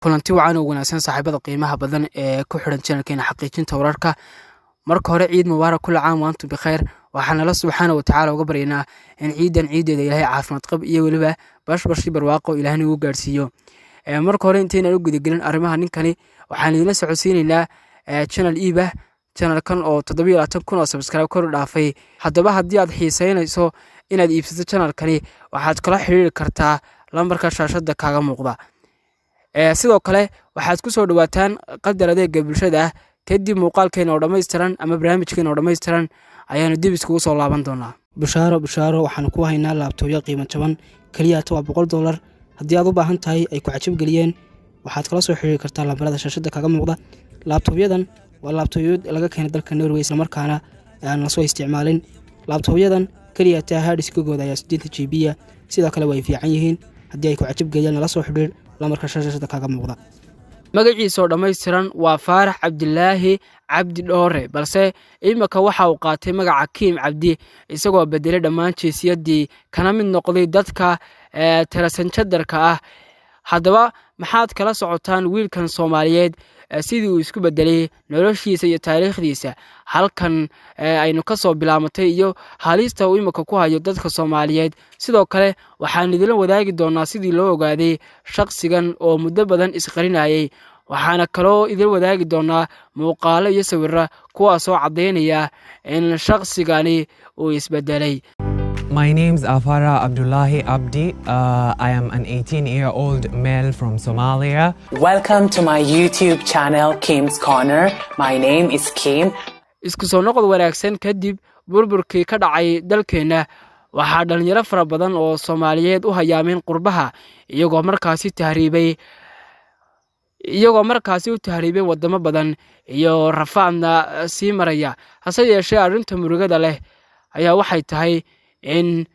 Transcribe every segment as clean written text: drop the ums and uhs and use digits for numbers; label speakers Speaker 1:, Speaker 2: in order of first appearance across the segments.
Speaker 1: kulanti wacan oo wanaagsan saaxiibada qiimaha badan ee ku xiran channelkeena xaqiijinta wararka marka hore ciid mubaarak kula caam waantu bixeer waxaan la subxaanahu wa ta'aala uga baryaynaa in ciideeda ilaahay caafimaad qab iyo waliba bashbashi barwaaqo ilaahna uu gaarsiiyo marka hore intayna u gudagelin arrimaha ninkani waxaan idin socodsiinaynaa channel iiba channelkan oo 27,000 oo subscribe kor u dhaafay haddaba haddii aad xiisaynayso inaad iibsato channelkani waxaad kala xiriiri kartaa lambarka shaashada kaaga muuqda sidoo kale waxaad ku soo dhawaataan qadar adeega bulshada kadib muuqaalkeena oo dhameystiran ama barnaamijkeena oo dhameystiran ayaanu dib iskugu soo laaban doonaa bushaaro waxaan ku haynaa laabtooyo qiimo jaban kaliya $100 haddii aad u baahan tahay ay ku cajab galiyeen waxaad kala soo xiriiri kartaa lambarada shaashada kaaga muuqda laabtooyadan waa laabtooyo laga keenay dalka Norway isla markaana aan la soo isticmaalin laabtooyadan kaliya hard diskigooda ayaa 8 GB sidoo kale way fiican yihiin haddii ay ku cajab galiyeen la soo xiriir lamarka shaashada kaaga muuqda magaciisa oo dhameystiran waa Faarax Cabdilaahi Cabdi Dhoore balse imika waxa uu qaatay magaca Kiim Cabdi isagoo bedelay dhammaan jinsiyadii kana mid noqday dadka tirasanjadarka ah haddaba maxaad kala socotaan wiilkan Soomaaliyeed sidii uu isku bedelay noloshiisa iyo taariikhdiisa halkan aynu ka soo bilaamatay iyo halista uu imika ku hayo dadka Soomaaliyeed sidoo kale waxaan idin wadaagi doonaa sidii loo ogaaday shaqsigan oo muddo badan isqarinayay waxaana kaloo idin wadaagi doonaa muuqaalo iyo sawirro kuwaas oo cadeynaya in shaqsigani uu isbedelay.
Speaker 2: My name's Afara Abdullahi Abdi. I am an 18-year-old male from Somalia.
Speaker 3: Welcome to my YouTube channel, Kim's Corner. My name is Kim.
Speaker 1: Isku soo noqod wanaagsan kadib burburkii ka dhacay dalkeena waxaa dhalinyaro fara badan oo Soomaaliyeed u hayaameen qurbaha iyagoo markaasi u tahriibay wadamo badan iyo rafaadna sii maraya hase yeeshee arrinta murugada leh ayaa waxay tahay in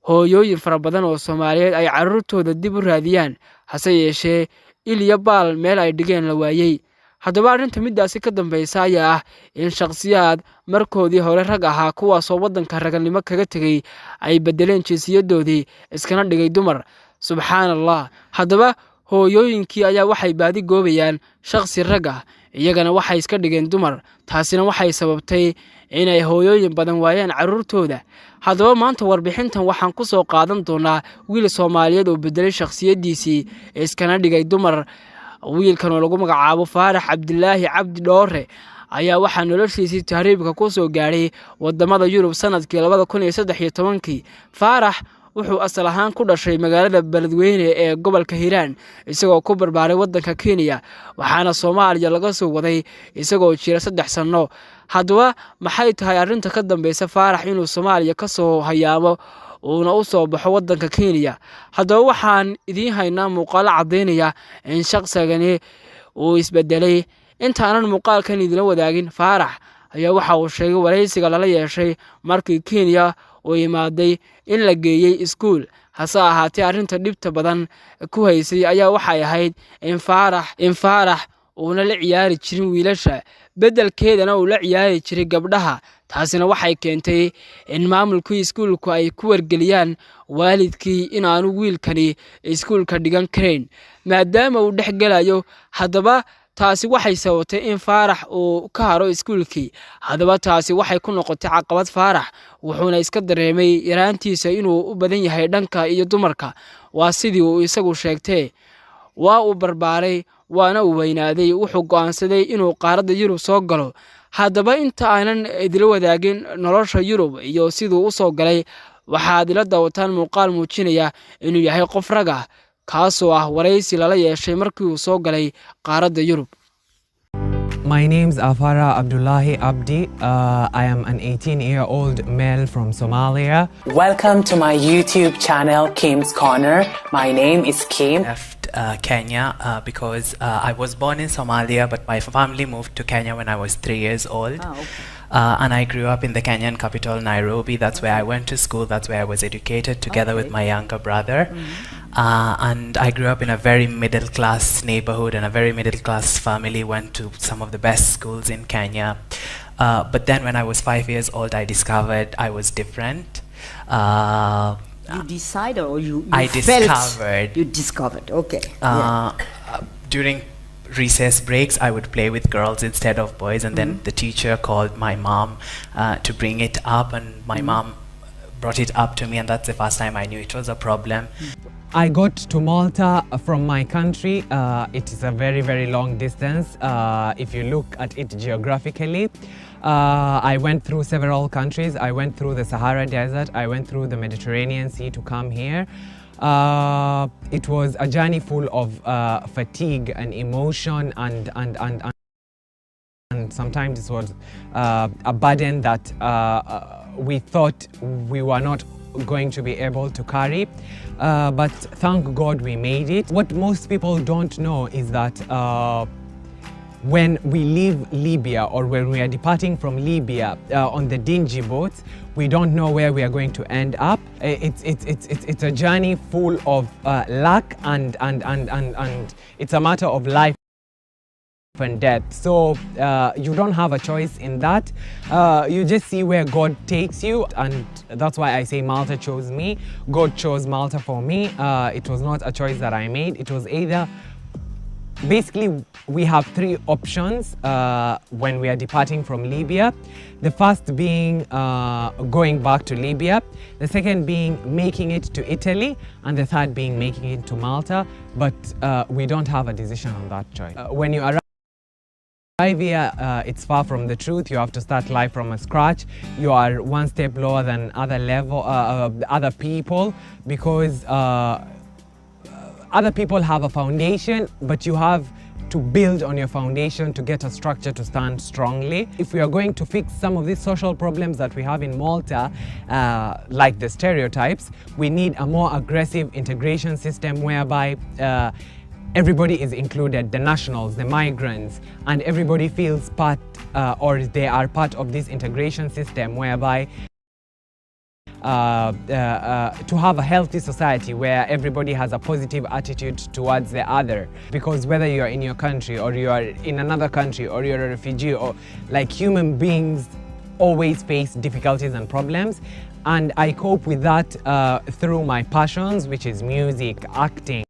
Speaker 1: hooyooyin fara badan oo Soomaaliyeed ay carruurtooda dib u raadiyaan hase yeeshee iliya baal meel ay dhigeen la waayay haddaba arrinta midaasi ka dambaysa ayaa ah in shakhsiyaad markoodii hore rag ahaa kuwaas oo wadanka raganimo kaga tagay ay bedeleen jinsiyadoodii iskana dhigay dumar subxaanallah haddaba hooyooyinkii ayaa waxay baadi goobayaan shakhsi rag ah iyagana waxay iska dhigeen dumar taasina waxay sababtay inay hooyooyin badan waayaan carruurtooda haddaba maanta warbixintan waxaan ku soo qaadan doonaa wiil Soomaaliyeed oo bedelay shakhsiyadiisii iskana dhigay dumar wiilkan oo lagu magacaabo Faarax Cabdilaahi Cabdi Dhoore ayaa waxa noloshiisii tahriibka ku soo gaaray wadamada Yurub sanadkii 2013 Faarax wuxuu asal ahaan ku dhashay magaalada Beledweyne ee gobolka Hiiraan isagoo ku barbaaray wadanka Kenya waxaana Soomaaliya laga soo waday isagoo jira 3 sano haddaba maxay tahay arrinta ka dambaysa Faarax inuu Soomaaliya ka soo hayaamo uuna u soo baxo wadanka Kenya haddaba waxaan idin haynaa muuqaal cadeynaya in shaqsigani uu isbedelay intaanan muuqaalkan idin wadaagin Faarax ayaa waxa uu sheegay wareysiga lala yeeshay markii Kenya oo imaaday in la geeyay iskuul hase ahaatee arrinta dhibta badan ku haysay ayaa waxay ahayd in Faarax uuna la ciyaari jirin wiilasha bedelkeedana uu la ciyaari jiray gabdhaha taasina waxay keentay in maamulkii iskuulku ay ku wargeliyaan waalidkii in aanu wiilkani iskuulka dhigan karin maadaama uu dhexgalayo haddaba taasi waxay sababtay in Faarax uu ka haro iskuulkii haddaba taasi waxay ku noqotay caqabad Faarax wuxuuna iska dareemay yaraantiisa inuu u badan yahay dhanka iyo dumarka waa sidii uu isagu sheegtay waa uu barbaaray waana uu weynaaday wuxuu go'aansaday inuu qaaradda Yurub soo galo haddaba inta aanan idil wadaagin nolosha Yurub iyo siduu u soo galay waxaad ila daawataan muuqaal muujinaya inuu yahay qof rag ah kaasoo ah wareysi lala yeeshay markii uu soo galay qaaradda Yurub.
Speaker 2: My name's Afara Abdullahi Abdi. I am an 18-year-old male from Somalia.
Speaker 3: Welcome to my YouTube channel, Kim's Corner. My name is Kim.
Speaker 4: Kenya because I was born in Somalia, but my family moved to Kenya when I was 3 years old.
Speaker 3: Oh, okay.
Speaker 4: And I grew up in the Kenyan capital, Nairobi. That's where I went to school. That's where I was educated together with my younger brother. And I grew up in a very middle-class neighborhood and a very middle-class family. Went to some of the best schools in Kenya. But then when I was 5 years old, I discovered I was different.
Speaker 5: You decided or you
Speaker 4: I
Speaker 5: felt
Speaker 4: discovered.
Speaker 5: You discovered, okay.
Speaker 4: during recess breaks, I would play with girls instead of boys, and then the teacher called my mom to bring it up, and my mom brought it up to me, and that's the first time I knew it was a problem.
Speaker 2: I got to Malta from my country. It is a very, very long distance if you look at it geographically. I went through several countries. I went through the Sahara Desert. I went through the Mediterranean Sea to come here. It was a journey full of fatigue and emotion, and sometimes it was a burden that we thought we were not going to be able to carry, but thank God we made it. What most people don't know is that when we leave Libya, or when we are departing from Libya on the dingy boats, we don't know where we are going to end up. It's a journey full of luck, and it's a matter of life and death. So you don't have a choice in that. You just see where God takes you, and that's why I say Malta chose me. God chose Malta for me. It was not a choice that I made. It was either, basically we have three options when we are departing from Libya. The first being going back to Libya, the second being making it to Italy, and the third being making it to Malta. But we don't have a decision on that choice. When you arrive here, it's far from the truth. You have to start life from scratch. You are one step lower than other people, because other people have a foundation, but you have to build on your foundation to get a structure to stand strongly. If we are going to fix some of these social problems that we have in Malta, like the stereotypes, we need a more aggressive integration system whereby everybody is included, the nationals, the migrants, and everybody feels part or they are part of this integration system, whereby to have a healthy society where everybody has a positive attitude towards the other. Because whether you are in your country, or you are in another country, or you're a refugee, or like, human beings always face difficulties and problems, and I cope with that through my passions, which is music, acting.